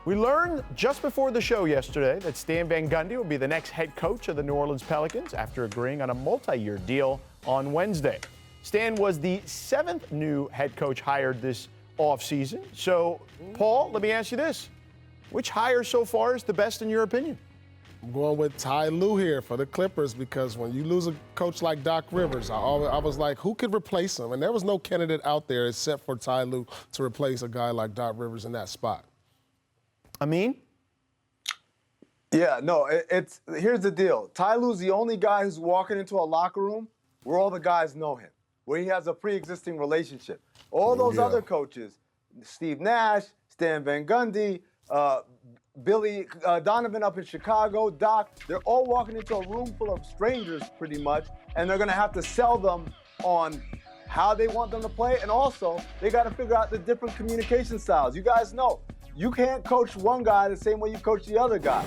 We learned just before the show yesterday that Stan Van Gundy will be the next head coach of the New Orleans Pelicans after agreeing on a multi-year deal on Wednesday. Stan was the 7th new head coach hired this offseason. So, Paul, let me ask you this. Which hire so far is the best in your opinion? I'm going with Tyronn Lue here for the Clippers because when you lose a coach like Doc Rivers, I was like, who could replace him? And there was no candidate out there except for Tyronn Lue to replace a guy like Doc Rivers in that spot. Amin? Yeah, no, here's the deal. Ty Lue's the only guy who's walking into a locker room where all the guys know him, where he has a pre-existing relationship. All those other coaches, Steve Nash, Stan Van Gundy, Billy Donovan up in Chicago, Doc, they're all walking into a room full of strangers pretty much, and they're going to have to sell them on how they want them to play, and also they got to figure out the different communication styles. You guys know, you can't coach one guy the same way you coach the other guy.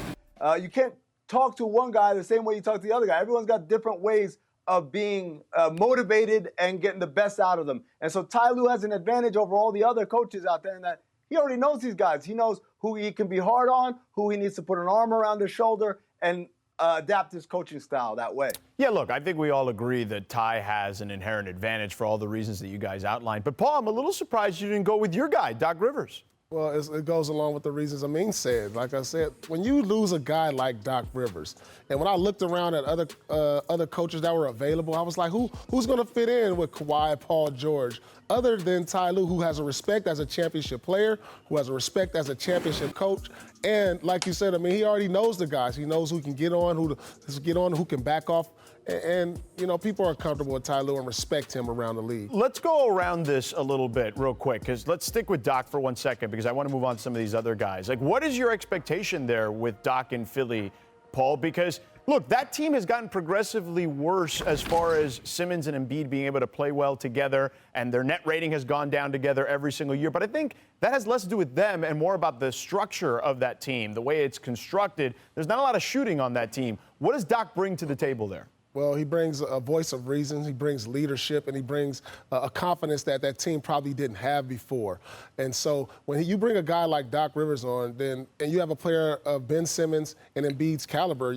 You can't talk to one guy the same way you talk to the other guy. Everyone's got different ways of being motivated and getting the best out of them. And so Ty Lue has an advantage over all the other coaches out there in that he already knows these guys. He knows who he can be hard on, who he needs to put an arm around his shoulder, and adapt his coaching style that way. Yeah, look, I think we all agree that Ty has an inherent advantage for all the reasons that you guys outlined. But, Paul, I'm a little surprised you didn't go with your guy, Doc Rivers. Well, it goes along with the reasons Amin said. Like I said, when you lose a guy like Doc Rivers, and when I looked around at other coaches that were available, I was like, who's going to fit in with Kawhi, Paul George, other than Ty Lue, who has a respect as a championship player, who has a respect as a championship coach, and like you said, I mean, he already knows the guys. He knows who can get on, who can back off. And, you know, people are comfortable with Ty Lue and respect him around the league. Let's go around this a little bit real quick, because let's stick with Doc for 1 second, because I want to move on to some of these other guys. Like, what is your expectation there with Doc in Philly, Paul? Because, look, that team has gotten progressively worse as far as Simmons and Embiid being able to play well together, and their net rating has gone down together every single year. But I think that has less to do with them and more about the structure of that team, the way it's constructed. There's not a lot of shooting on that team. What does Doc bring to the table there? Well, he brings a voice of reason, he brings leadership, and he brings a confidence that team probably didn't have before. And so when you bring a guy like Doc Rivers on, and you have a player of Ben Simmons and Embiid's caliber,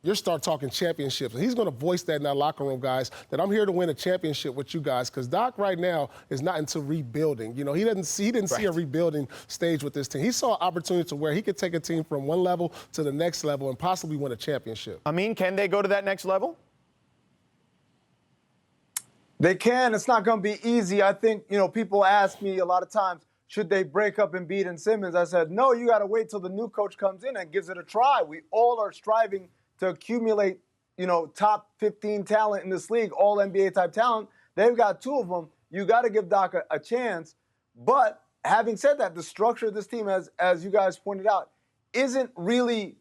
you start talking championships. And he's going to voice that in that locker room, guys, that I'm here to win a championship with you guys, because Doc right now is not into rebuilding. You know, he didn't see a rebuilding stage with this team. He saw an opportunity to where he could take a team from one level to the next level and possibly win a championship. I mean, can they go to that next level? They can. It's not going to be easy. I think, you know, people ask me a lot of times, should they break up Embiid and Simmons? I said, no, you got to wait till the new coach comes in and gives it a try. We all are striving to accumulate, you know, top 15 talent in this league, all NBA type talent. They've got 2 of them. You got to give Doc a chance. But having said that, the structure of this team, as you guys pointed out, isn't really,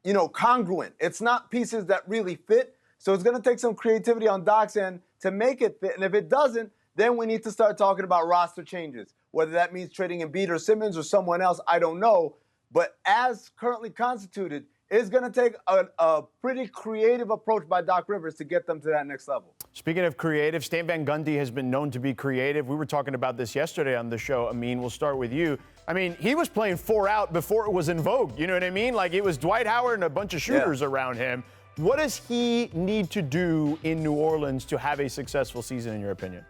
you know, congruent. It's not pieces that really fit. So it's going to take some creativity on Doc's end to make it fit. And if it doesn't, then we need to start talking about roster changes. Whether that means trading Embiid or Simmons or someone else, I don't know. But as currently constituted, it's going to take a pretty creative approach by Doc Rivers to get them to that next level. Speaking of creative, Stan Van Gundy has been known to be creative. We were talking about this yesterday on the show. Amin, we'll start with you. I mean, he was playing 4 out before it was in vogue. You know what I mean? Like, it was Dwight Howard and a bunch of shooters around him. What does he need to do in New Orleans to have a successful season, in your opinion?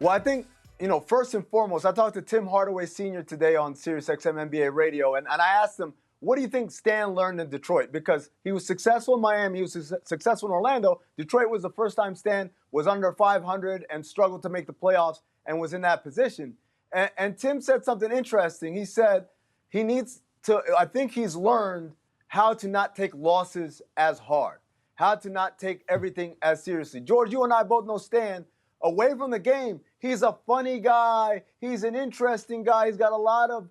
Well, I think, you know, first and foremost, I talked to Tim Hardaway Sr. today on SiriusXM NBA Radio, and I asked him, what do you think Stan learned in Detroit? Because he was successful in Miami, he was successful in Orlando. Detroit was the first time Stan was under 500 and struggled to make the playoffs and was in that position. And Tim said something interesting. He said he needs to, I think he's learned how to not take losses as hard, how to not take everything as seriously. George, you and I both know Stan. Away from the game, he's a funny guy. He's an interesting guy. He's got a lot of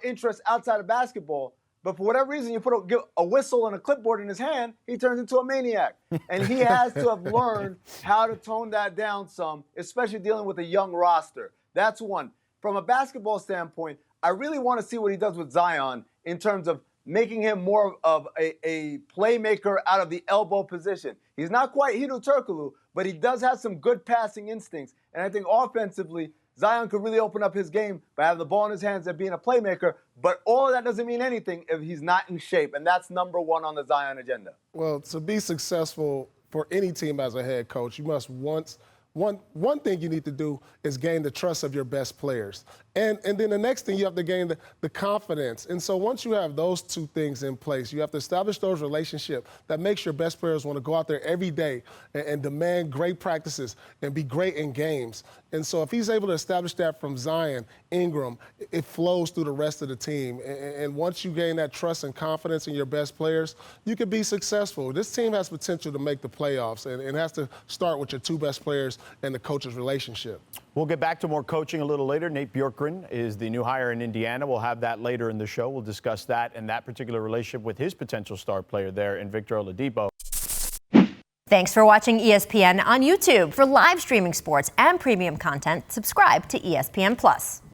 interest outside of basketball. But for whatever reason, you put a whistle and a clipboard in his hand, he turns into a maniac. And he has to have learned how to tone that down some, especially dealing with a young roster. That's one. From a basketball standpoint, I really want to see what he does with Zion in terms of making him more of a playmaker out of the elbow position. He's not quite Hedo Turkoglu, but he does have some good passing instincts. And I think offensively, Zion could really open up his game by having the ball in his hands and being a playmaker. But all of that doesn't mean anything if he's not in shape. And that's number one on the Zion agenda. Well, to be successful for any team as a head coach, you must one thing you need to do is gain the trust of your best players. And then the next thing, you have to gain the confidence. And so once you have those two things in place, you have to establish those relationships that makes your best players want to go out there every day and demand great practices and be great in games. And so if he's able to establish that from Zion, Ingram, it flows through the rest of the team. And once you gain that trust and confidence in your best players, you can be successful. This team has potential to make the playoffs, and it has to start with your two best players and the coach's relationship. We'll get back to more coaching a little later. Nate Bjorkgren is the new hire in Indiana. We'll have that later in the show. We'll discuss that and that particular relationship with his potential star player there in Victor Oladipo. Thanks for watching ESPN on YouTube. For live streaming sports and premium content, subscribe to ESPN+.